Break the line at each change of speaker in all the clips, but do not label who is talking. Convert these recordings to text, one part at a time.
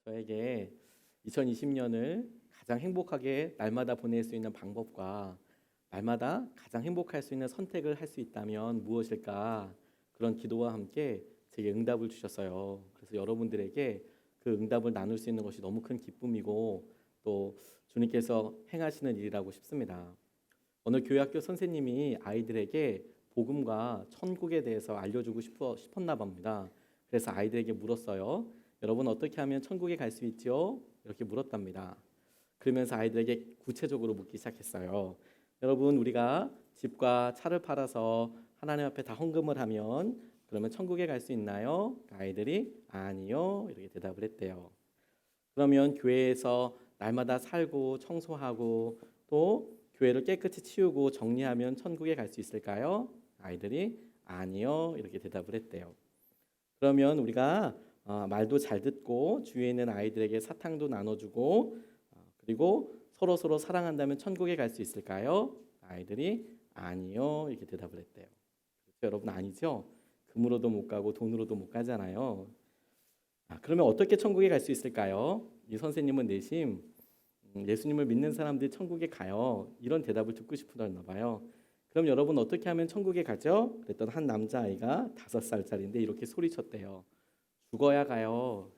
저에게 2020년을 가장 행복하게 날마다 보낼 수 있는 방법과 날마다 가장 행복할 수 있는 선택을 할 수 있다면 무엇일까? 그런 기도와 함께 제게 응답을 주셨어요. 그래서 여러분들에게 그 응답을 나눌 수 있는 것이 너무 큰 기쁨이고 또 주님께서 행하시는 일이라고 싶습니다. 오늘 교회학교 선생님이 아이들에게 복음과 천국에 대해서 알려주고 싶었나 봅니다. 그래서 아이들에게 물었어요. 여러분 어떻게 하면 천국에 갈 수 있죠? 이렇게 물었답니다. 그러면서 아이들에게 구체적으로 묻기 시작했어요. 여러분 우리가 집과 차를 팔아서 하나님 앞에 다 헌금을 하면 그러면 천국에 갈 수 있나요? 아이들이 아니요 이렇게 대답을 했대요. 그러면 교회에서 날마다 살고 청소하고 또 교회를 깨끗이 치우고 정리하면 천국에 갈 수 있을까요? 아이들이 아니요 이렇게 대답을 했대요. 그러면 우리가 말도 잘 듣고 주위에 있는 아이들에게 사탕도 나눠주고 그리고 서로 사랑한다면 천국에 갈 수 있을까요? 아이들이 아니요 이렇게 대답을 했대요. 그렇죠, 여러분 아니죠? 금으로도 못 가고 돈으로도 못 가잖아요. 그러면 어떻게 천국에 갈 수 있을까요? 이 선생님은 내심 예수님을 믿는 사람들이 천국에 가요. 이런 대답을 듣고 싶었나 봐요. 그럼 여러분 어떻게 하면 천국에 가죠? 그랬던 한 남자아이가 5살짜리인데 이렇게 소리쳤대요. 죽어야 가요.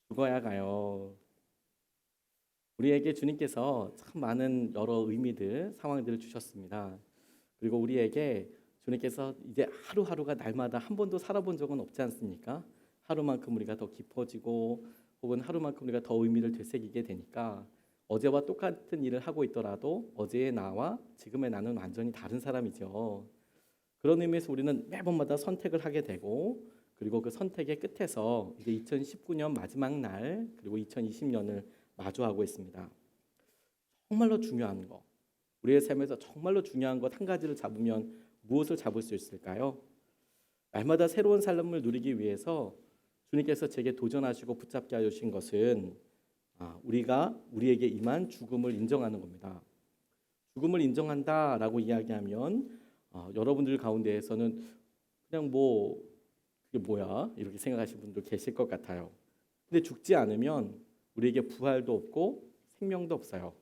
죽어야 가요. 우리에게 주님께서 참 많은 여러 의미들, 상황들을 주셨습니다. 그리고 우리에게 주님께서 이제 하루하루가 날마다 한 번도 살아본 적은 없지 않습니까? 하루만큼 우리가 더 깊어지고 혹은 하루만큼 우리가 더 의미를 되새기게 되니까 어제와 똑같은 일을 하고 있더라도 어제의 나와 지금의 나는 완전히 다른 사람이죠. 그런 의미에서 우리는 매번마다 선택을 하게 되고 그리고 그 선택의 끝에서 이제 2019년 마지막 날 그리고 2020년을 마주하고 있습니다. 정말로 중요한 거, 우리의 삶에서 정말로 중요한 것 한 가지를 잡으면 무엇을 잡을 수 있을까요? 날마다 새로운 삶을 누리기 위해서 주님께서 제게 도전하시고 붙잡게 하신 것은 우리가 우리에게 임한 죽음을 인정하는 겁니다. 죽음을 인정한다라고 이야기하면 여러분들 가운데에서는 그냥 뭐 그게 뭐야 이렇게 생각하시는 분도 계실 것 같아요. 근데 죽지 않으면 우리에게 부활도 없고 생명도 없어요.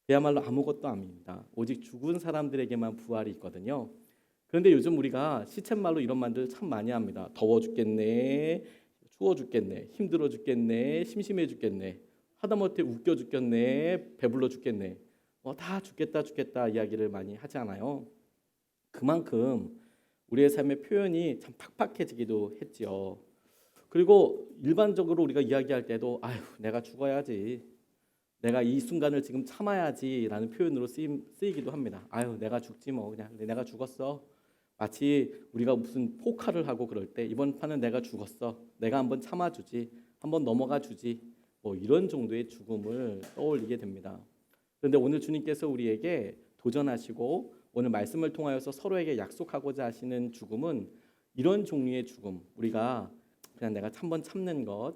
그야말로 아무것도 아닙니다. 오직 죽은 사람들에게만 부활이 있거든요. 그런데 요즘 우리가 시쳇말로 이런 말들 참 많이 합니다. 더워 죽겠네, 추워 죽겠네, 힘들어 죽겠네, 심심해 죽겠네, 하다못해 웃겨 죽겠네, 배불러 죽겠네. 다 죽겠다 이야기를 많이 하잖아요. 그만큼 우리의 삶의 표현이 참 팍팍해지기도 했지요. 그리고 일반적으로 우리가 이야기할 때도 아휴 내가 죽어야지, 내가 이 순간을 지금 참아야지라는 표현으로 쓰이기도 합니다. 아유 내가 죽지 뭐 그냥 내가 죽었어. 마치 우리가 무슨 포카를 하고 그럴 때 이번 판은 내가 죽었어. 내가 한번 참아주지. 한번 넘어가 주지. 뭐 이런 정도의 죽음을 떠올리게 됩니다. 그런데 오늘 주님께서 우리에게 도전하시고 오늘 말씀을 통하여서 서로에게 약속하고자 하시는 죽음은 이런 종류의 죽음. 우리가 그냥 내가 한번 참는 것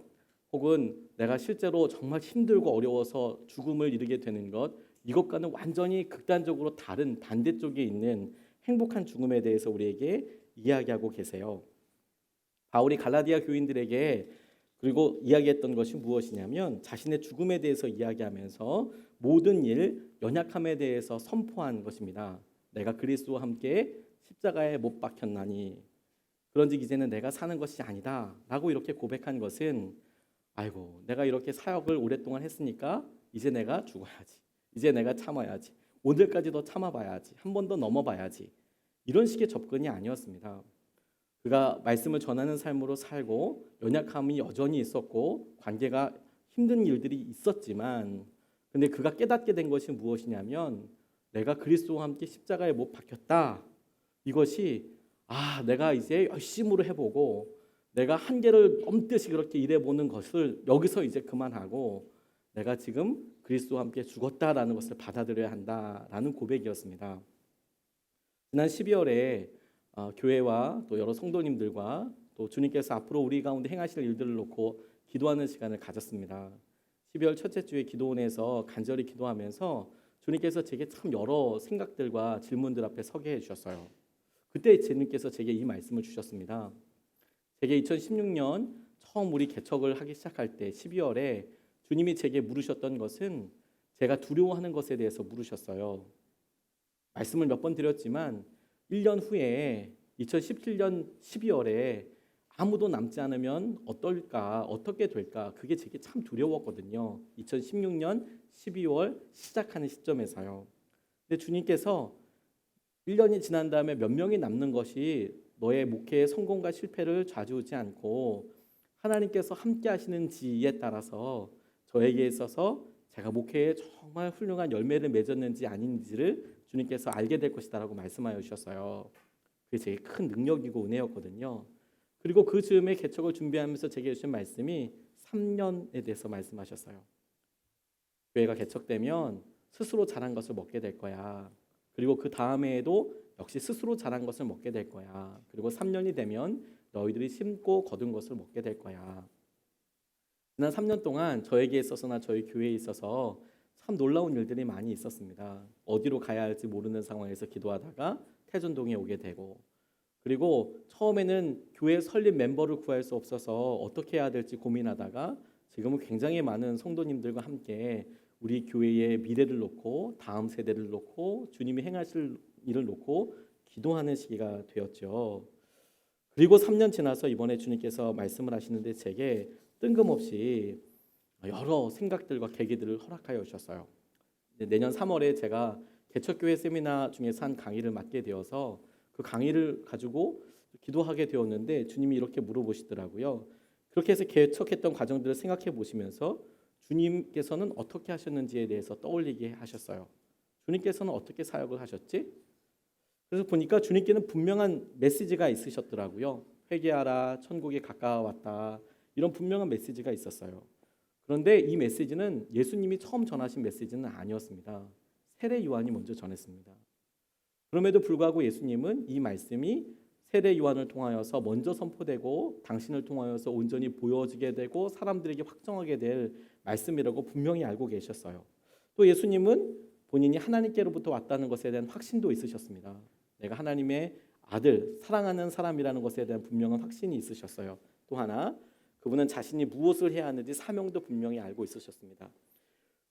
혹은 내가 실제로 정말 힘들고 어려워서 죽음을 이르게 되는 것 이것과는 완전히 극단적으로 다른 반대쪽에 있는 행복한 죽음에 대해서 우리에게 이야기하고 계세요. 바울이 갈라디아 교인들에게 그리고 이야기했던 것이 무엇이냐면 자신의 죽음에 대해서 이야기하면서 모든 일, 연약함에 대해서 선포한 것입니다. 내가 그리스도와 함께 십자가에 못 박혔나니 그런즉 이제는 내가 사는 것이 아니다 라고 이렇게 고백한 것은 아이고 내가 이렇게 사역을 오랫동안 했으니까 이제 내가 죽어야지, 이제 내가 참아야지, 오늘까지 더 참아봐야지, 한 번 더 넘어봐야지 이런 식의 접근이 아니었습니다. 그가 말씀을 전하는 삶으로 살고 연약함이 여전히 있었고 관계가 힘든 일들이 있었지만 근데 그가 깨닫게 된 것이 무엇이냐면 내가 그리스도와 함께 십자가에 못 박혔다. 이것이 내가 이제 열심으로 해보고 내가 한계를 넘듯이 그렇게 일해보는 것을 여기서 이제 그만하고 내가 지금 그리스도와 함께 죽었다라는 것을 받아들여야 한다라는 고백이었습니다. 지난 12월에 교회와 또 여러 성도님들과 또 주님께서 앞으로 우리 가운데 행하실 일들을 놓고 기도하는 시간을 가졌습니다. 12월 첫째 주에 기도원에서 간절히 기도하면서 주님께서 제게 참 여러 생각들과 질문들 앞에 서게 해주셨어요. 그때 주님께서 제게 이 말씀을 주셨습니다. 제게 2016년 처음 우리 개척을 하기 시작할 때 12월에 주님이 제게 물으셨던 것은 제가 두려워하는 것에 대해서 물으셨어요. 말씀을 몇 번 드렸지만 1년 후에 2017년 12월에 아무도 남지 않으면 어떨까, 어떻게 될까, 그게 제게 참 두려웠거든요. 2016년 12월 시작하는 시점에서요. 근데 주님께서 1년이 지난 다음에 몇 명이 남는 것이 너의 목회의 성공과 실패를 좌지우지 않고 하나님께서 함께 하시는지에 따라서 저에게 있어서 제가 목회에 정말 훌륭한 열매를 맺었는지 아닌지를 주님께서 알게 될 것이다라고 말씀하여 주셨어요. 그게 제게 큰 능력이고 은혜였거든요. 그리고 그 즈음에 개척을 준비하면서 제게 주신 말씀이 3년에 대해서 말씀하셨어요. 교회가 개척되면 스스로 자란 것을 먹게 될 거야. 그리고 그 다음에도 역시 스스로 자란 것을 먹게 될 거야. 그리고 3년이 되면 너희들이 심고 거둔 것을 먹게 될 거야. 지난 3년 동안 저에게 있어서나 저희 교회에 있어서 참 놀라운 일들이 많이 있었습니다. 어디로 가야 할지 모르는 상황에서 기도하다가 태전동에 오게 되고, 그리고 처음에는 교회 설립 멤버를 구할 수 없어서 어떻게 해야 될지 고민하다가 지금은 굉장히 많은 성도님들과 함께 우리 교회의 미래를 놓고 다음 세대를 놓고 주님이 행하실 일을 놓고 기도하는 시기가 되었죠. 그리고 3년 지나서 이번에 주님께서 말씀을 하시는데 제게 뜬금없이 여러 생각들과 계기들을 허락하여 주셨어요. 내년 3월에 제가 개척교회 세미나 중에서 한 강의를 맡게 되어서 그 강의를 가지고 기도하게 되었는데 주님이 이렇게 물어보시더라고요. 그렇게 해서 개척했던 과정들을 생각해 보시면서 주님께서는 어떻게 하셨는지에 대해서 떠올리게 하셨어요. 주님께서는 어떻게 사역을 하셨지? 그래서 보니까 주님께는 분명한 메시지가 있으셨더라고요. 회개하라, 천국이 가까워왔다, 이런 분명한 메시지가 있었어요. 그런데 이 메시지는 예수님이 처음 전하신 메시지는 아니었습니다. 세례 요한이 먼저 전했습니다. 그럼에도 불구하고 예수님은 이 말씀이 세례 요한을 통하여서 먼저 선포되고 당신을 통하여서 온전히 보여지게 되고 사람들에게 확정하게 될 말씀이라고 분명히 알고 계셨어요. 또 예수님은 본인이 하나님께로부터 왔다는 것에 대한 확신도 있으셨습니다. 내가 하나님의 아들, 사랑하는 사람이라는 것에 대한 분명한 확신이 있으셨어요. 또 하나, 그분은 자신이 무엇을 해야 하는지 사명도 분명히 알고 있으셨습니다.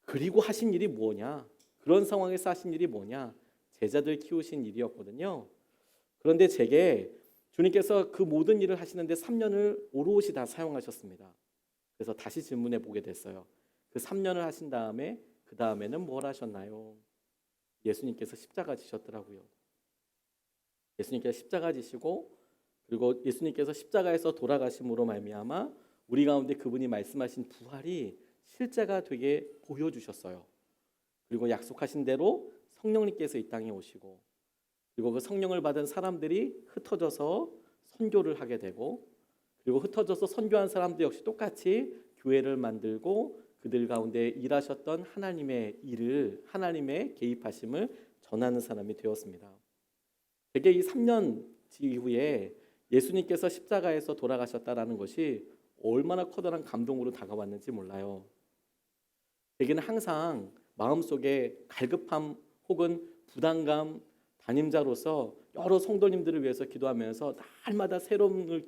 그리고 하신 일이 뭐냐? 그런 상황에서 하신 일이 뭐냐? 제자들 키우신 일이었거든요. 그런데 제게 주님께서 그 모든 일을 하시는데 3년을 오롯이 다 사용하셨습니다. 그래서 다시 질문해 보게 됐어요. 그 3년을 하신 다음에 그 다음에는 뭘 하셨나요? 예수님께서 십자가 지셨더라고요. 예수님께서 십자가 지시고, 그리고 예수님께서 십자가에서 돌아가심으로 말미암아 우리 가운데 그분이 말씀하신 부활이 실제가 되게 보여주셨어요. 그리고 약속하신 대로 성령님께서 이 땅에 오시고, 그리고 그 성령을 받은 사람들이 흩어져서 선교를 하게 되고, 그리고 흩어져서 선교한 사람들 역시 똑같이 교회를 만들고 그들 가운데 일하셨던 하나님의 일을, 하나님의 개입하심을 전하는 사람이 되었습니다. 되게 이 3년 이후에 예수님께서 십자가에서 돌아가셨다라는 것이 얼마나 커다란 감동으로 다가왔는지 몰라요. 제게는 항상 마음속에 갈급함 혹은 부담감, 담임자로서 여러 성도님들을 위해서 기도하면서 날마다 새로움을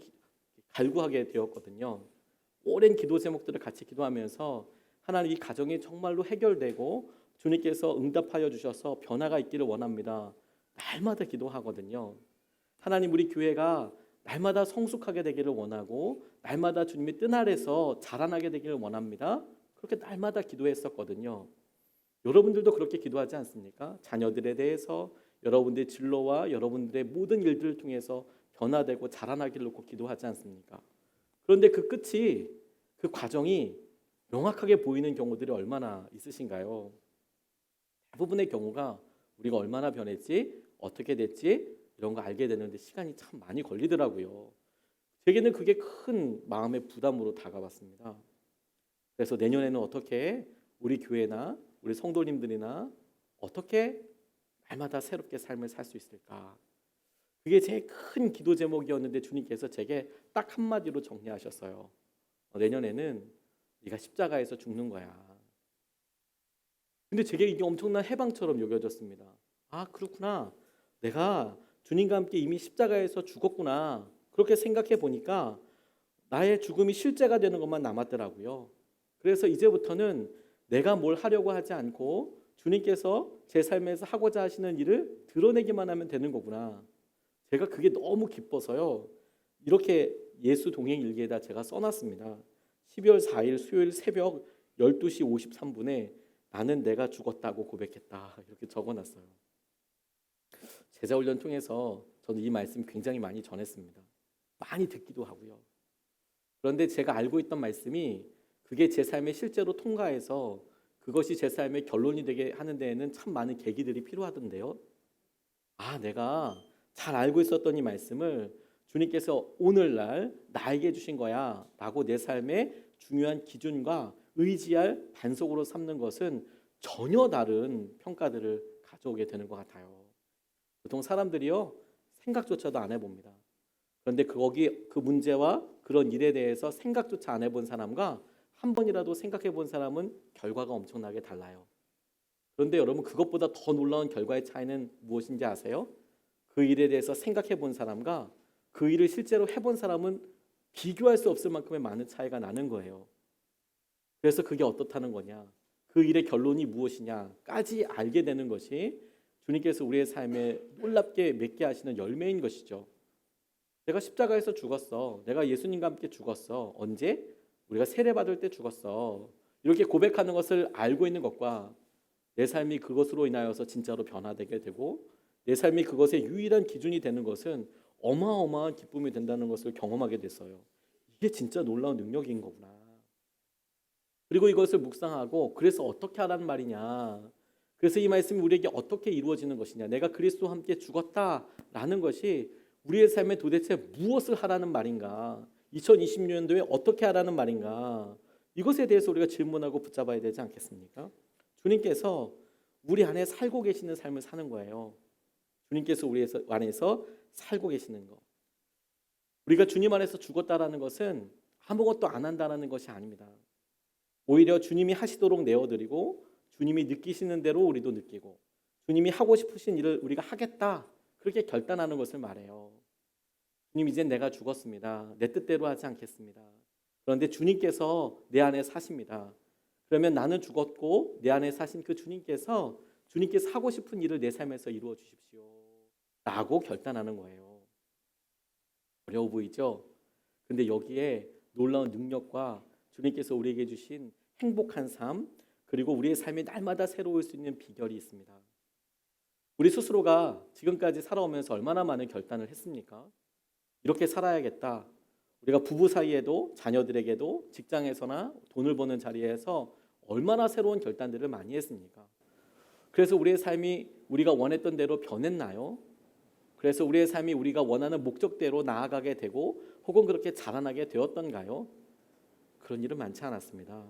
갈구하게 되었거든요. 오랜 기도 제목들을 같이 기도하면서 하나님, 이 가정이 정말로 해결되고 주님께서 응답하여 주셔서 변화가 있기를 원합니다. 날마다 기도하거든요. 하나님, 우리 교회가 날마다 성숙하게 되기를 원하고 날마다 주님의 뜰 아래서 자라나게 되기를 원합니다. 그렇게 날마다 기도했었거든요. 여러분들도 그렇게 기도하지 않습니까? 자녀들에 대해서 여러분들의 진로와 여러분들의 모든 일들을 통해서 변화되고 자라나기를 놓고 기도하지 않습니까? 그런데 그 끝이, 그 과정이 명확하게 보이는 경우들이 얼마나 있으신가요? 대부분의 경우가 우리가 얼마나 변했지, 어떻게 됐지, 이런 거 알게 되는데 시간이 참 많이 걸리더라고요. 제게는 그게 큰 마음의 부담으로 다가왔습니다. 그래서 내년에는 어떻게 우리 교회나 우리 성도님들이나 어떻게 날마다 새롭게 삶을 살 수 있을까? 그게 제일 큰 기도 제목이었는데 주님께서 제게 딱 한마디로 정리하셨어요. 내년에는 네가 십자가에서 죽는 거야. 근데 제게 이게 엄청난 해방처럼 여겨졌습니다. 아, 그렇구나. 내가 주님과 함께 이미 십자가에서 죽었구나. 그렇게 생각해 보니까 나의 죽음이 실제가 되는 것만 남았더라고요. 그래서 이제부터는 내가 뭘 하려고 하지 않고 주님께서 제 삶에서 하고자 하시는 일을 드러내기만 하면 되는 거구나. 제가 그게 너무 기뻐서요. 이렇게 예수 동행 일기에다 제가 써놨습니다. 12월 4일 수요일 새벽 12시 53분에 나는 내가 죽었다고 고백했다. 이렇게 적어놨어요. 제자훈련 통해서 저는 이 말씀 굉장히 많이 전했습니다. 많이 듣기도 하고요. 그런데 제가 알고 있던 말씀이 그게 제 삶에 실제로 통과해서 그것이 제 삶의 결론이 되게 하는 데에는 참 많은 계기들이 필요하던데요. 내가 잘 알고 있었던 이 말씀을 주님께서 오늘날 나에게 주신 거야 라고 내 삶의 중요한 기준과 의지할 반석으로 삼는 것은 전혀 다른 평가들을 가져오게 되는 것 같아요. 보통 사람들이요 생각조차도 안 해봅니다. 그런데 그 문제와 그런 일에 대해서 생각조차 안 해본 사람과 한 번이라도 생각해 본 사람은 결과가 엄청나게 달라요. 그런데 여러분 그것보다 더 놀라운 결과의 차이는 무엇인지 아세요? 그 일에 대해서 생각해 본 사람과 그 일을 실제로 해본 사람은 비교할 수 없을 만큼의 많은 차이가 나는 거예요. 그래서 그게 어떻다는 거냐? 그 일의 결론이 무엇이냐까지 알게 되는 것이 주님께서 우리의 삶에 놀랍게 맺게 하시는 열매인 것이죠. 내가 십자가에서 죽었어. 내가 예수님과 함께 죽었어. 언제? 우리가 세례받을 때 죽었어. 이렇게 고백하는 것을 알고 있는 것과 내 삶이 그것으로 인하여서 진짜로 변화되게 되고 내 삶이 그것의 유일한 기준이 되는 것은 어마어마한 기쁨이 된다는 것을 경험하게 됐어요. 이게 진짜 놀라운 능력인 거구나. 그리고 이것을 묵상하고 그래서 어떻게 하라는 말이냐. 그래서 이 말씀이 우리에게 어떻게 이루어지는 것이냐. 내가 그리스도와 함께 죽었다라는 것이 우리의 삶에 도대체 무엇을 하라는 말인가. 2020년도에 어떻게 하라는 말인가. 이것에 대해서 우리가 질문하고 붙잡아야 되지 않겠습니까? 주님께서 우리 안에 살고 계시는 삶을 사는 거예요. 주님께서 우리 안에서 살고 계시는 것. 우리가 주님 안에서 죽었다라는 것은 아무것도 안 한다는 것이 아닙니다. 오히려 주님이 하시도록 내어드리고 주님이 느끼시는 대로 우리도 느끼고 주님이 하고 싶으신 일을 우리가 하겠다 그렇게 결단하는 것을 말해요. 주님 이젠 내가 죽었습니다. 내 뜻대로 하지 않겠습니다. 그런데 주님께서 내 안에 사십니다. 그러면 나는 죽었고 내 안에 사신 그 주님께서 하고 싶은 일을 내 삶에서 이루어 주십시오 라고 결단하는 거예요. 어려워 보이죠? 근데 여기에 놀라운 능력과 주님께서 우리에게 주신 행복한 삶 그리고 우리의 삶이 날마다 새로울 수 있는 비결이 있습니다. 우리 스스로가 지금까지 살아오면서 얼마나 많은 결단을 했습니까? 이렇게 살아야겠다. 우리가 부부 사이에도 자녀들에게도 직장에서나 돈을 버는 자리에서 얼마나 새로운 결단들을 많이 했습니까? 그래서 우리의 삶이 우리가 원했던 대로 변했나요? 그래서 우리의 삶이 우리가 원하는 목적대로 나아가게 되고 혹은 그렇게 자라나게 되었던가요? 그런 일은 많지 않았습니다.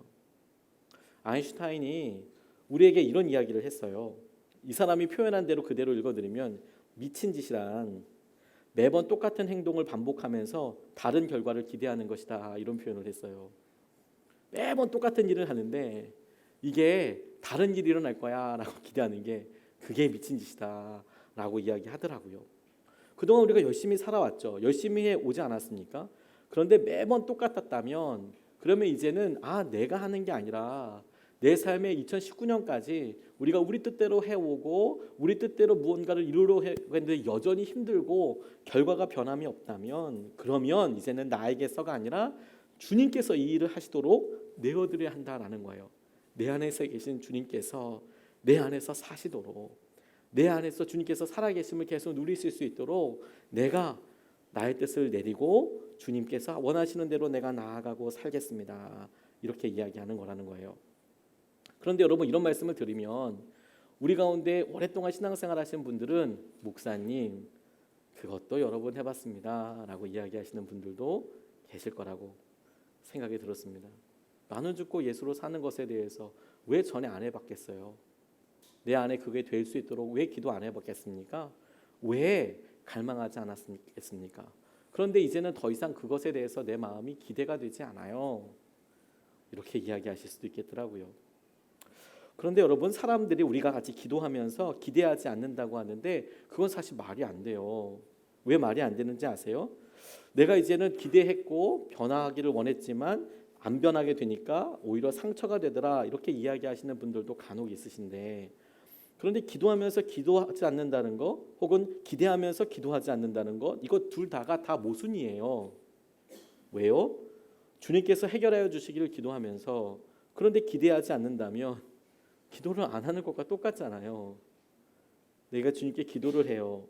아인슈타인이 우리에게 이런 이야기를 했어요. 이 사람이 표현한 대로 그대로 읽어드리면 미친 짓이란 매번 똑같은 행동을 반복하면서 다른 결과를 기대하는 것이다. 이런 표현을 했어요. 매번 똑같은 일을 하는데 이게 다른 일이 일어날 거야 라고 기대하는 게 그게 미친 짓이다 라고 이야기하더라고요. 그동안 우리가 열심히 살아왔죠. 열심히 해오지 않았습니까? 그런데 매번 똑같았다면 그러면 이제는 내가 하는 게 아니라 내 삶의 2019년까지 우리가 우리 뜻대로 해오고 우리 뜻대로 무언가를 이루려 했는데 여전히 힘들고 결과가 변함이 없다면 그러면 이제는 나에게서가 아니라 주님께서 이 일을 하시도록 내어드려야 한다라는 거예요. 내 안에서 계신 주님께서 내 안에서 사시도록 내 안에서 주님께서 살아계심을 계속 누리실 수 있도록 내가 나의 뜻을 내리고 주님께서 원하시는 대로 내가 나아가고 살겠습니다. 이렇게 이야기하는 거라는 거예요. 그런데 여러분 이런 말씀을 드리면 우리 가운데 오랫동안 신앙생활 하신 분들은 목사님 그것도 여러 번 해봤습니다 라고 이야기하시는 분들도 계실 거라고 생각이 들었습니다. 나는 죽고 예수로 사는 것에 대해서 왜 전에 안 해봤겠어요? 내 안에 그게 될 수 있도록 왜 기도 안 해봤겠습니까? 왜 갈망하지 않았겠습니까? 그런데 이제는 더 이상 그것에 대해서 내 마음이 기대가 되지 않아요. 이렇게 이야기하실 수도 있겠더라고요. 그런데 여러분 사람들이 우리가 같이 기도하면서 기대하지 않는다고 하는데 그건 사실 말이 안 돼요. 왜 말이 안 되는지 아세요? 내가 이제는 기대했고 변화하기를 원했지만 안 변하게 되니까 오히려 상처가 되더라, 이렇게 이야기하시는 분들도 간혹 있으신데, 그런데 기도하면서 기도하지 않는다는 거, 혹은 기대하면서 기도하지 않는다는 거, 이거 둘 다가 다 모순이에요. 왜요? 주님께서 해결하여 주시기를 기도하면서, 그런데 기대하지 않는다면 기도를 안 하는 것과 똑같잖아요. 내가 주님께 기도를 해요.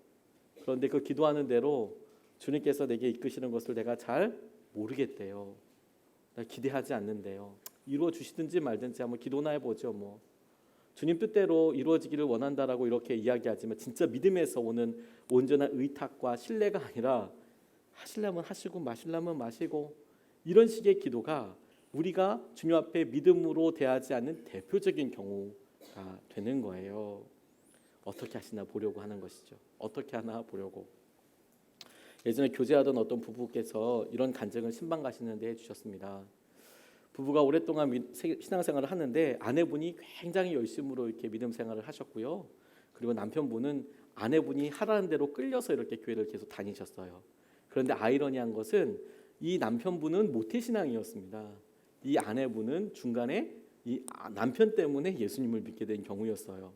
그런데 그 기도하는 대로 주님께서 내게 이끄시는 것을 내가 잘 모르겠대요. 나 기대하지 않는데요. 이루어 주시든지 말든지 한번 기도나 해보죠. 뭐 주님 뜻대로 이루어지기를 원한다라고 이렇게 이야기하지만 진짜 믿음에서 오는 온전한 의탁과 신뢰가 아니라 하시려면 하시고 마시려면 마시고, 이런 식의 기도가 우리가 주님 앞에 믿음으로 대하지 않는 대표적인 경우가 되는 거예요. 어떻게 하시나 보려고 하는 것이죠. 어떻게 하나 보려고. 예전에 교제하던 어떤 부부께서 이런 간증을 신방 가시는데 해주셨습니다. 부부가 오랫동안 신앙생활을 하는데 아내분이 굉장히 열심으로 이렇게 믿음 생활을 하셨고요. 그리고 남편분은 아내분이 하라는 대로 끌려서 이렇게 교회를 계속 다니셨어요. 그런데 아이러니한 것은 이 남편분은 모태신앙이었습니다. 이 아내분은 중간에 이 남편 때문에 예수님을 믿게 된 경우였어요.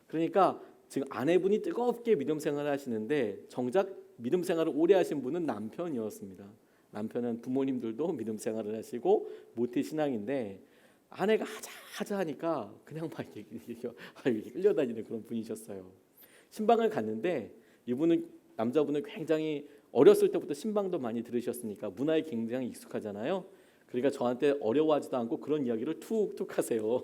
그러니까 지금 아내분이 뜨겁게 믿음 생활을 하시는데 정작 믿음 생활을 오래 하신 분은 남편이었습니다. 남편은 부모님들도 믿음 생활을 하시고 모태 신앙인데 아내가 하자 하니까 그냥 막 이렇게 끌려다니는 그런 분이셨어요. 신방을 갔는데 이분은, 남자분은 굉장히 어렸을 때부터 신방도 많이 들으셨으니까 문화에 굉장히 익숙하잖아요. 그러니까 저한테 어려워하지도 않고 그런 이야기를 툭툭 하세요.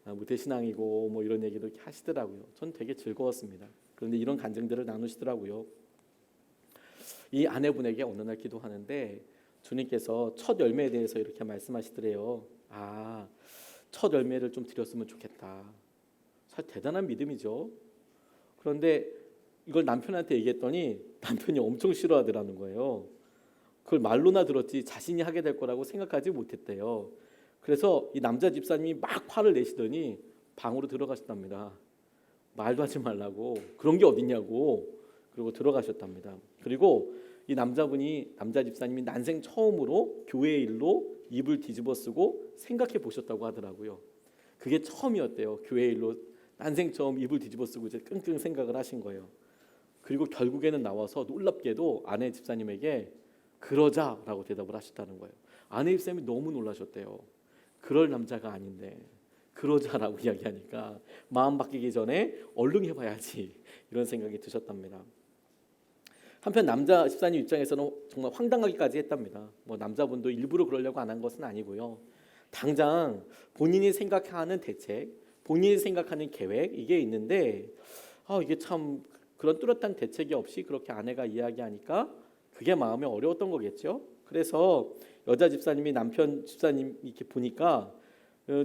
모태 신앙이고 뭐 이런 얘기도 이렇게 하시더라고요. 전 되게 즐거웠습니다. 그런데 이런 간증들을 나누시더라고요. 이 아내분에게 어느 날 기도하는데 주님께서 첫 열매에 대해서 이렇게 말씀하시더래요. 첫 열매를 좀 드렸으면 좋겠다. 사실 대단한 믿음이죠. 그런데 이걸 남편한테 얘기했더니 남편이 엄청 싫어하더라는 거예요. 그걸 말로나 들었지 자신이 하게 될 거라고 생각하지 못했대요. 그래서 이 남자 집사님이 막 화를 내시더니 방으로 들어가셨답니다. 말도 하지 말라고, 그런 게 어딨냐고. 그리고 들어가셨답니다. 그리고 이 남자 집사님이 난생 처음으로 교회 일로 입을 뒤집어 쓰고 생각해 보셨다고 하더라고요. 그게 처음이었대요. 교회 일로 난생 처음 입을 뒤집어 쓰고 이제 끙끙 생각을 하신 거예요. 그리고 결국에는 나와서 놀랍게도 아내 집사님에게 그러자라고 대답을 하셨다는 거예요. 아내 집사님이 너무 놀라셨대요. 그럴 남자가 아닌데 그러자라고 이야기하니까 마음 바뀌기 전에 얼른 해봐야지, 이런 생각이 드셨답니다. 한편 남자 집사님 입장에서는 정말 황당하기까지 했답니다. 뭐 남자분도 일부러 그러려고 안 한 것은 아니고요. 당장 본인이 생각하는 대책, 본인이 생각하는 계획, 이게 있는데 이게 참 그런 뚜렷한 대책이 없이 그렇게 아내가 이야기하니까 그게 마음에 어려웠던 거겠죠. 그래서 여자 집사님이 남편 집사님 이렇게 보니까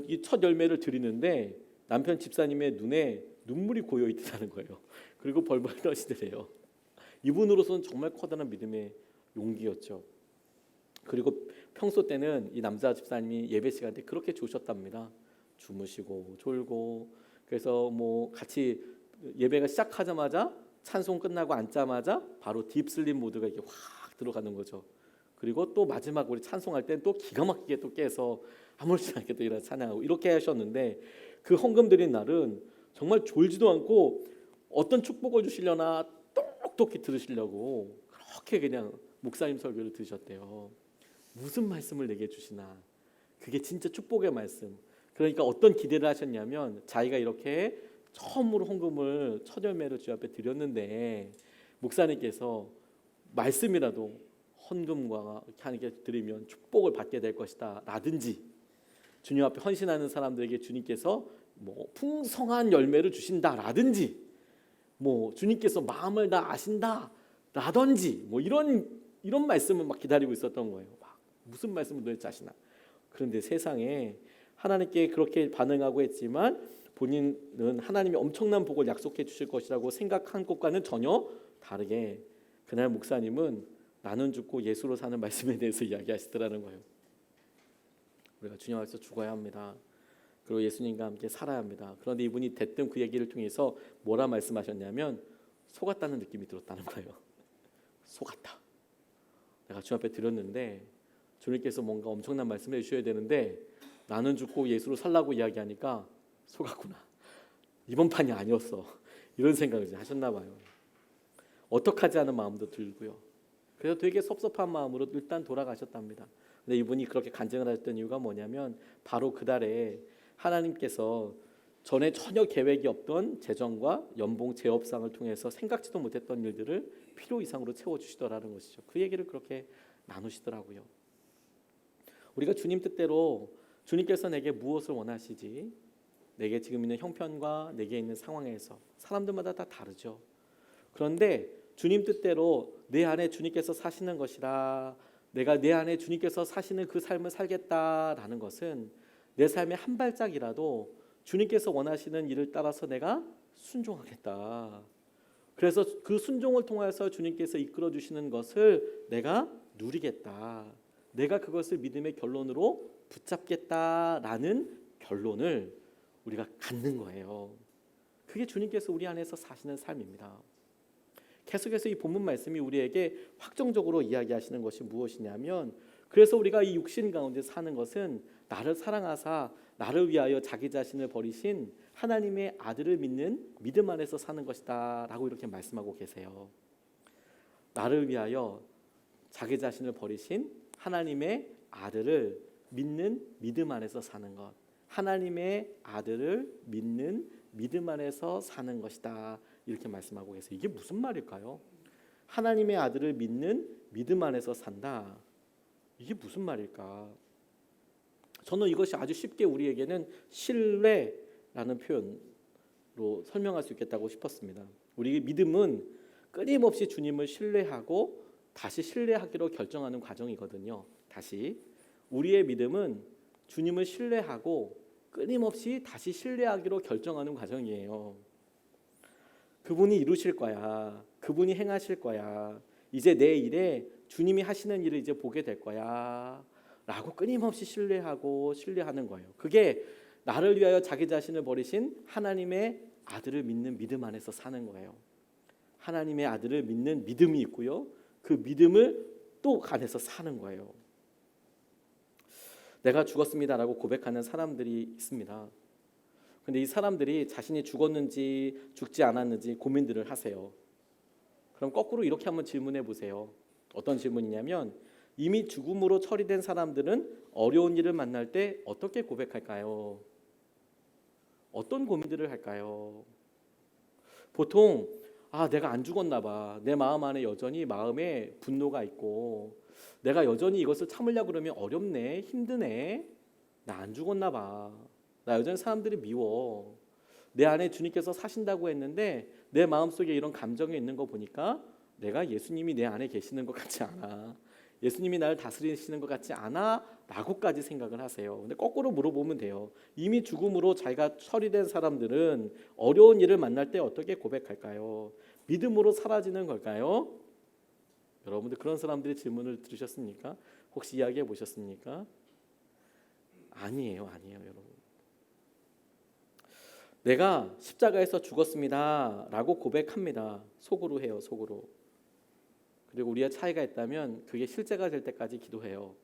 이 첫 열매를 드리는데 남편 집사님의 눈에 눈물이 고여 있다는 거예요. 그리고 벌벌 떠시더래요. 이분으로서는 정말 커다란 믿음의 용기였죠. 그리고 평소 때는 이 남자 집사님이 예배 시간 때 그렇게 좋으셨답니다. 주무시고 졸고, 그래서 뭐 같이 예배가 시작하자마자 찬송 끝나고 앉자마자 바로 딥슬립 모드가 이렇게 확 들어가는 거죠. 그리고 또 마지막 우리 찬송할 땐 또 기가 막히게 또 깨서 아무렇지 않게 또 일어나 찬양하고 이렇게 하셨는데, 그 헌금 드린 날은 정말 졸지도 않고 어떤 축복을 주시려나 똑똑히 들으시려고 그렇게 그냥 목사님 설교를 들으셨대요. 무슨 말씀을 내게 주시나. 그게 진짜 축복의 말씀. 그러니까 어떤 기대를 하셨냐면 자기가 이렇게 처음으로 헌금을 첫 열매를 주 앞에 드렸는데 목사님께서 말씀이라도 헌금과 이렇게 하는 게 드리면 축복을 받게 될 것이다 라든지, 주님 앞에 헌신하는 사람들에게 주님께서 뭐 풍성한 열매를 주신다 라든지, 뭐 주님께서 마음을 다 아신다 라든지, 뭐 이런 말씀을 막 기다리고 있었던 거예요. 막 무슨 말씀을 도대체 하시나. 그런데 세상에 하나님께 그렇게 반응하고 했지만 본인은 하나님이 엄청난 복을 약속해 주실 것이라고 생각한 것과는 전혀 다르게 그날 목사님은 나는 죽고 예수로 사는 말씀에 대해서 이야기하시더라는 거예요. 우리가 주님 앞에서 죽어야 합니다. 그리고 예수님과 함께 살아야 합니다. 그런데 이분이 대뜸 그 얘기를 통해서 뭐라 말씀하셨냐면 속았다는 느낌이 들었다는 거예요. 속았다. 내가 주님 앞에 드렸는데 주님께서 뭔가 엄청난 말씀을 해주셔야 되는데 나는 죽고 예수로 살라고 이야기하니까 속았구나. 이번 판이 아니었어. 이런 생각을 이제 하셨나 봐요. 어떡하지 하는 마음도 들고요. 그래서 되게 섭섭한 마음으로 일단 돌아가셨답니다. 근데 이분이 그렇게 간증을 하셨던 이유가 뭐냐면 바로 그달에 하나님께서 전에 전혀 계획이 없던 재정과 연봉 재업상을 통해서 생각지도 못했던 일들을 필요 이상으로 채워주시더라는 것이죠. 그 얘기를 그렇게 나누시더라고요. 우리가 주님 뜻대로 주님께서 내게 무엇을 원하시지, 내게 지금 있는 형편과 내게 있는 상황에서 사람들마다 다 다르죠. 그런데 주님 뜻대로 내 안에 주님께서 사시는 것이라, 내가 내 안에 주님께서 사시는 그 삶을 살겠다라는 것은 내 삶의 한 발짝이라도 주님께서 원하시는 일을 따라서 내가 순종하겠다. 그래서 그 순종을 통해서 주님께서 이끌어 주시는 것을 내가 누리겠다. 내가 그것을 믿음의 결론으로 붙잡겠다라는 결론을 우리가 갖는 거예요. 그게 주님께서 우리 안에서 사시는 삶입니다. 계속해서 이 본문 말씀이 우리에게 확정적으로 이야기하시는 것이 무엇이냐면, 그래서 우리가 이 육신 가운데 사는 것은 나를 사랑하사 나를 위하여 자기 자신을 버리신 하나님의 아들을 믿는 믿음 안에서 사는 것이다 라고 이렇게 말씀하고 계세요. 나를 위하여 자기 자신을 버리신 하나님의 아들을 믿는 믿음 안에서 사는 것, 하나님의 아들을 믿는 믿음 안에서 사는 것이다 이렇게 말씀하고 계세요. 이게 무슨 말일까요? 하나님의 아들을 믿는 믿음 안에서 산다. 이게 무슨 말일까? 저는 이것이 아주 쉽게 우리에게는 신뢰라는 표현으로 설명할 수 있겠다고 싶었습니다. 우리 믿음은 끊임없이 주님을 신뢰하고 다시 신뢰하기로 결정하는 과정이거든요. 다시 우리의 믿음은 주님을 신뢰하고 끊임없이 다시 신뢰하기로 결정하는 과정이에요. 그분이 이루실 거야. 그분이 행하실 거야. 이제 내 일에 주님이 하시는 일을 이제 보게 될 거야 라고 끊임없이 신뢰하고 신뢰하는 거예요. 그게 나를 위하여 자기 자신을 버리신 하나님의 아들을 믿는 믿음 안에서 사는 거예요. 하나님의 아들을 믿는 믿음이 있고요. 그 믿음을 또 안에서 사는 거예요. 내가 죽었습니다라고 고백하는 사람들이 있습니다. 근데 이 사람들이 자신이 죽었는지 죽지 않았는지 고민들을 하세요. 그럼 거꾸로 이렇게 한번 질문해 보세요. 어떤 질문이냐면, 이미 죽음으로 처리된 사람들은 어려운 일을 만날 때 어떻게 고백할까요? 어떤 고민들을 할까요? 보통 내가 안 죽었나 봐. 내 마음 안에 여전히 마음에 분노가 있고 내가 여전히 이것을 참으려고 그러면 어렵네, 힘드네. 나 안 죽었나 봐. 나 여전히 사람들이 미워. 내 안에 주님께서 사신다고 했는데 내 마음속에 이런 감정이 있는 거 보니까 내가 예수님이 내 안에 계시는 것 같지 않아. 예수님이 나를 다스리시는 것 같지 않아? 라고까지 생각을 하세요. 근데 거꾸로 물어보면 돼요. 이미 죽음으로 자기가 처리된 사람들은 어려운 일을 만날 때 어떻게 고백할까요? 믿음으로 사라지는 걸까요? 여러분들 그런 사람들의 질문을 들으셨습니까? 혹시 이야기해 보셨습니까? 아니에요, 여러분. 내가 십자가에서 죽었습니다 라고 고백합니다. 속으로 해요, 속으로. 그리고 우리가 차이가 있다면 그게 실제가 될 때까지 기도해요.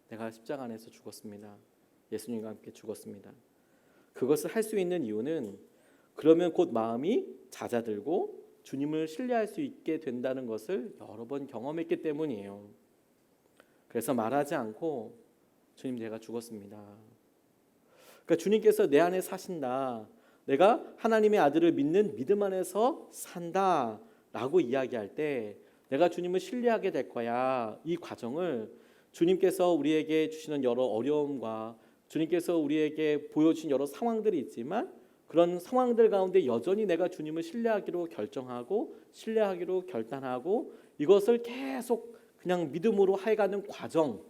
내가 십자가 안에서 죽었습니다. 예수님과 함께 죽었습니다. 그것을 할 수 있는 이유는 그러면 곧 마음이 잦아들고 주님을 신뢰할 수 있게 된다는 것을 여러 번 경험했기 때문이에요. 그래서 말하지 않고 주님, 제가 죽었습니다. 그러니까 주님께서 내 안에 사신다. 내가 하나님의 아들을 믿는 믿음 안에서 산다 라고 이야기할 때 내가 주님을 신뢰하게 될 거야. 이 과정을 주님께서 우리에게 주시는 여러 어려움과 주님께서 우리에게 보여주신 여러 상황들이 있지만 그런 상황들 가운데 여전히 내가 주님을 신뢰하기로 결정하고 신뢰하기로 결단하고 이것을 계속 그냥 믿음으로 해가는 과정을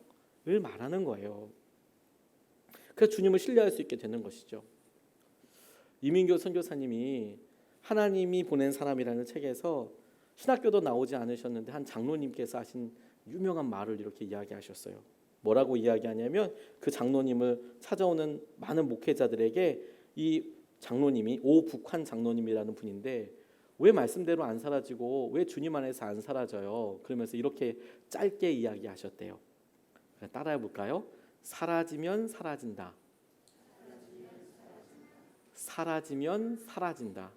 말하는 거예요. 그래서 주님을 신뢰할 수 있게 되는 것이죠. 이민교 선교사님이 하나님이 보낸 사람이라는 책에서 신학교도 나오지 않으셨는데 한 장로님께서 하신 유명한 말을 이렇게 이야기하셨어요. 뭐라고 이야기하냐면 그 장로님을 찾아오는 많은 목회자들에게 이 장로님이 오북환 장로님이라는 분인데 왜 말씀대로 안 사라지고 왜 주님 안에서 안 사라져요? 그러면서 이렇게 짧게 이야기하셨대요. 따라해 볼까요? 사라지면 사라진다. 사라지면 사라진다.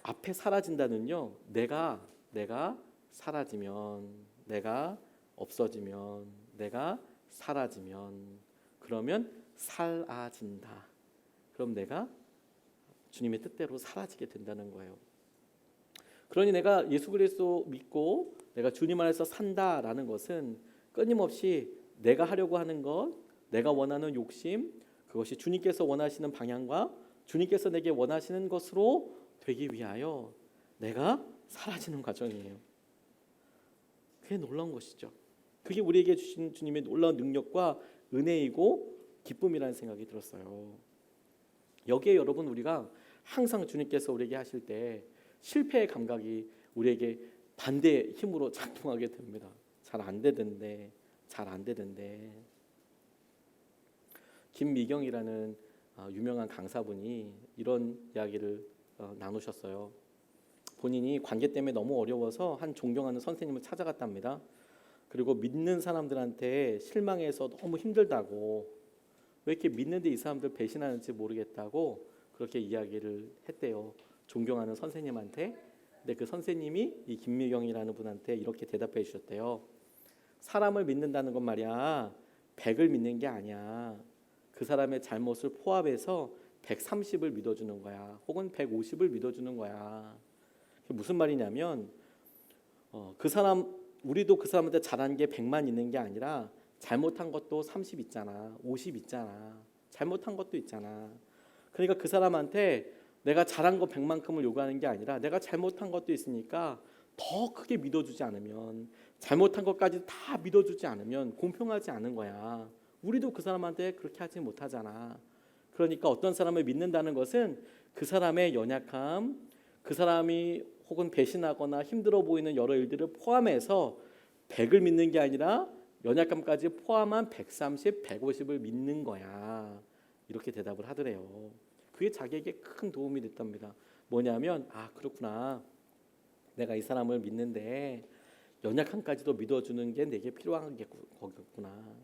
앞에 사라진다는요. 내가 사라지면, 내가 없어지면, 내가 사라지면, 그러면 사라진다. 그럼 내가 주님의 뜻대로 사라지게 된다는 거예요. 그러니 내가 예수 그리스도 믿고 내가 주님 안에서 산다라는 것은 끊임없이 내가 하려고 하는 것, 내가 원하는 욕심, 그것이 주님께서 원하시는 방향과 주님께서 내게 원하시는 것으로 되기 위하여 내가 사라지는 과정이에요. 그게 놀라운 것이죠. 그게 우리에게 주신 주님의 놀라운 능력과 은혜이고 기쁨이라는 생각이 들었어요. 여기에 여러분 우리가 항상 주님께서 우리에게 하실 때 실패의 감각이 우리에게 반대의 힘으로 작동하게 됩니다. 잘 안 되던데, 잘 안 되던데. 김미경이라는 유명한 강사분이 이런 이야기를 나누셨어요. 본인이 관계 때문에 너무 어려워서 한 존경하는 선생님을 찾아갔답니다. 그리고 믿는 사람들한테 실망해서 너무 힘들다고, 왜 이렇게 믿는데 이 사람들 배신하는지 모르겠다고 그렇게 이야기를 했대요. 존경하는 선생님한테. 근데 그 선생님이 이 김미경이라는 분한테 이렇게 대답해 주셨대요. 사람을 믿는다는 건 말이야 100을 믿는 게 아니야. 그 사람의 잘못을 포함해서 130을 믿어주는 거야. 혹은 150을 믿어주는 거야. 그게 무슨 말이냐면 그 사람, 우리도 그 사람한테 잘한 게 100만 있는 게 아니라 잘못한 것도 30 있잖아. 50 있잖아. 잘못한 것도 있잖아. 그러니까 그 사람한테 내가 잘한 거 100만큼을 요구하는 게 아니라 내가 잘못한 것도 있으니까 더 크게 믿어주지 않으면, 잘못한 것까지 다 믿어주지 않으면 공평하지 않은 거야. 우리도 그 사람한테 그렇게 하지 못하잖아. 그러니까 어떤 사람을 믿는다는 것은 그 사람의 연약함, 그 사람이 혹은 배신하거나 힘들어 보이는 여러 일들을 포함해서 100을 믿는 게 아니라 연약함까지 포함한 130, 150을 믿는 거야. 이렇게 대답을 하더래요. 그게 자기에게 큰 도움이 됐답니다. 뭐냐면 그렇구나. 내가 이 사람을 믿는데 연약함까지도 믿어주는 게 내게 필요한 게 거겠구나.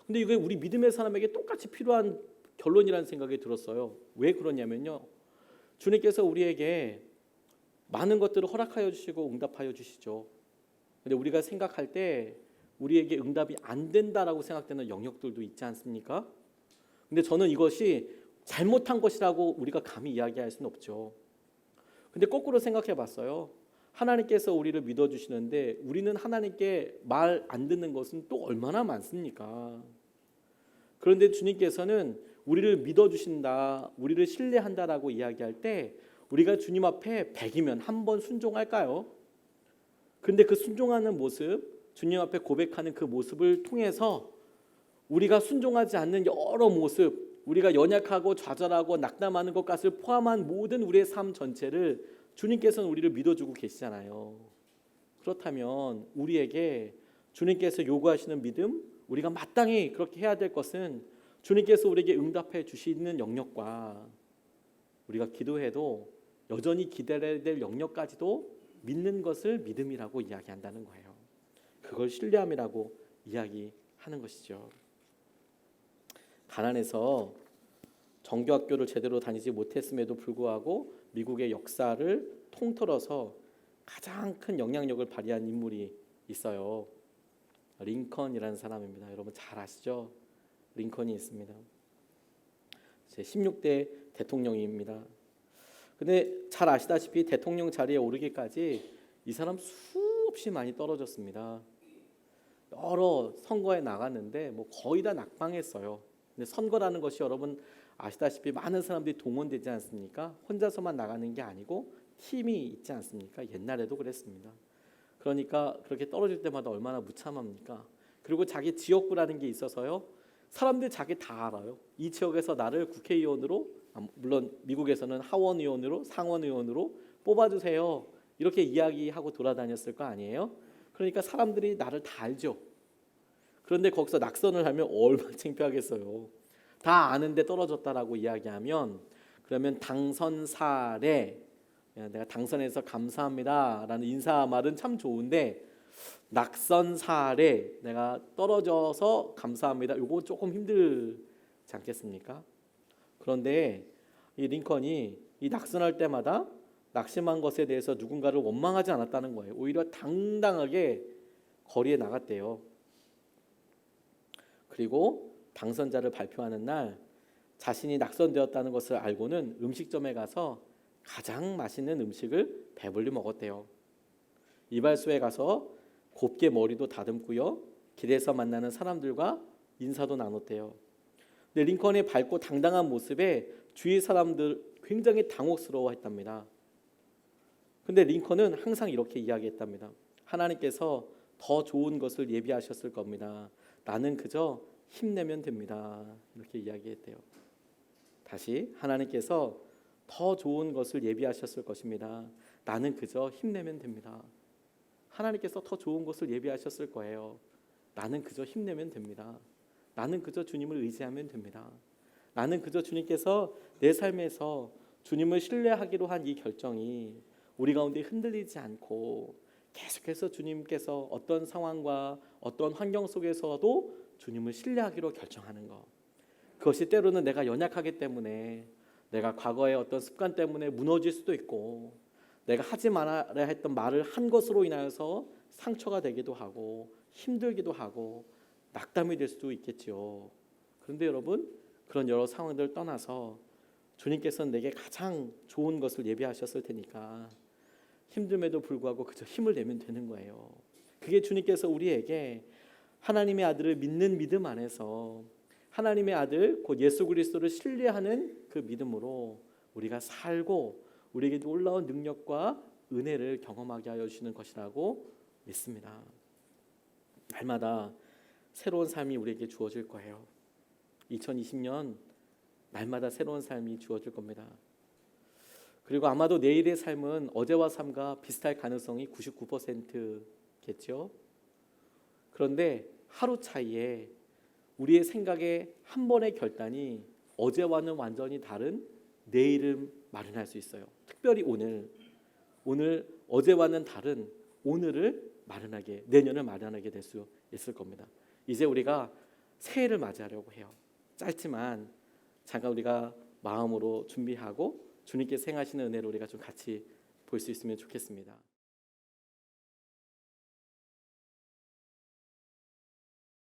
근데 이게 우리 믿음의 사람에게 똑같이 필요한 결론이라는 생각이 들었어요. 왜 그러냐면요. 주님께서 우리에게 많은 것들을 허락하여 주시고 응답하여 주시죠. 근데 우리가 생각할 때 우리에게 응답이 안 된다라고 생각되는 영역들도 있지 않습니까? 근데 저는 이것이 잘못한 것이라고 우리가 감히 이야기할 수는 없죠. 근데 거꾸로 생각해 봤어요. 하나님께서 우리를 믿어주시는데 우리는 하나님께 말 안 듣는 것은 또 얼마나 많습니까? 그런데 주님께서는 우리를 믿어주신다, 우리를 신뢰한다라고 이야기할 때 우리가 주님 앞에 100이면 한 번 순종할까요? 근데 그 순종하는 모습, 주님 앞에 고백하는 그 모습을 통해서 우리가 순종하지 않는 여러 모습, 우리가 연약하고 좌절하고 낙담하는 것까지 포함한 모든 우리의 삶 전체를 주님께서는 우리를 믿어주고 계시잖아요. 그렇다면 우리에게 주님께서 요구하시는 믿음, 우리가 마땅히 그렇게 해야 될 것은 주님께서 우리에게 응답해 주시는 영역과 우리가 기도해도 여전히 기다려야 될 영역까지도 믿는 것을 믿음이라고 이야기한다는 거예요. 그걸 신뢰함이라고 이야기하는 것이죠. 가난해서 정규학교를 제대로 다니지 못했음에도 불구하고 미국의 역사를 통틀어서 가장 큰 영향력을 발휘한 인물이 있어요. 링컨이라는 사람입니다. 여러분 잘 아시죠? 링컨이 있습니다. 제 16대 대통령입니다. 근데 잘 아시다시피 대통령 자리에 오르기까지 이 사람 수없이 많이 떨어졌습니다. 여러 선거에 나갔는데 거의 다 낙방했어요. 근데 선거라는 것이 여러분 아시다시피 많은 사람들이 동원되지 않습니까? 혼자서만 나가는 게 아니고 팀이 있지 않습니까? 옛날에도 그랬습니다. 그러니까 그렇게 떨어질 때마다 얼마나 무참합니까? 그리고 자기 지역구라는 게 있어서요. 사람들 자기 다 알아요. 이 지역에서 나를 국회의원으로, 물론 미국에서는 하원의원으로, 상원의원으로 뽑아주세요. 이렇게 이야기하고 돌아다녔을 거 아니에요? 그러니까 사람들이 나를 다 알죠. 그런데 거기서 낙선을 하면 얼마나 창피하겠어요. 다 아는데 떨어졌다라고 이야기하면 그러면 당선 사례 야, 내가 당선해서 감사합니다라는 인사말은 참 좋은데 낙선 사례 내가 떨어져서 감사합니다. 이거 조금 힘들지 않겠습니까? 그런데 이 링컨이 이 낙선할 때마다 낙심한 것에 대해서 누군가를 원망하지 않았다는 거예요. 오히려 당당하게 거리에 나갔대요. 그리고 당선자를 발표하는 날 자신이 낙선되었다는 것을 알고는 음식점에 가서 가장 맛있는 음식을 배불리 먹었대요. 이발소에 가서 곱게 머리도 다듬고요. 길에서 만나는 사람들과 인사도 나눴대요. 근데 링컨의 밝고 당당한 모습에 주위 사람들 굉장히 당혹스러워했답니다. 근데 링컨은 항상 이렇게 이야기했답니다. 하나님께서 더 좋은 것을 예비하셨을 겁니다. 나는 그저 힘내면 됩니다. 이렇게 이야기했대요. 다시 하나님께서 더 좋은 것을 예비하셨을 것입니다. 나는 그저 힘내면 됩니다. 하나님께서 더 좋은 것을 예비하셨을 거예요. 나는 그저 힘내면 됩니다. 나는 그저 주님을 의지하면 됩니다. 나는 그저 주님께서 내 삶에서 주님을 신뢰하기로 한 이 결정이 우리 가운데 흔들리지 않고 계속해서 주님께서 어떤 상황과 어떤 환경 속에서도 주님을 신뢰하기로 결정하는 것. 그것이 때로는 내가 연약하기 때문에 내가 과거의 어떤 습관 때문에 무너질 수도 있고 내가 하지 말아야 했던 말을 한 것으로 인하여서 상처가 되기도 하고 힘들기도 하고 낙담이 될 수도 있겠죠. 그런데 여러분 그런 여러 상황들을 떠나서 주님께서는 내게 가장 좋은 것을 예비하셨을 테니까 힘듦에도 불구하고 그저 힘을 내면 되는 거예요. 그게 주님께서 우리에게 하나님의 아들을 믿는 믿음 안에서 하나님의 아들 곧 예수 그리스도를 신뢰하는 그 믿음으로 우리가 살고 우리에게 놀라운 능력과 은혜를 경험하게 하여 주시는 것이라고 믿습니다. 날마다 새로운 삶이 우리에게 주어질 거예요. 2020년 날마다 새로운 삶이 주어질 겁니다. 그리고 아마도 내일의 삶은 어제와 삶과 비슷할 가능성이 99%겠죠. 그런데 하루 차이에 우리의 생각의 한 번의 결단이 어제와는 완전히 다른 내일을 마련할 수 있어요. 특별히 오늘 어제와는 다른 오늘을 마련하게 내년을 마련하게 될 수 있을 겁니다. 이제 우리가 새해를 맞이하려고 해요. 짧지만 잠깐 우리가 마음으로 준비하고 주님께서 행하시는 은혜를 우리가 좀 같이 볼 수 있으면 좋겠습니다.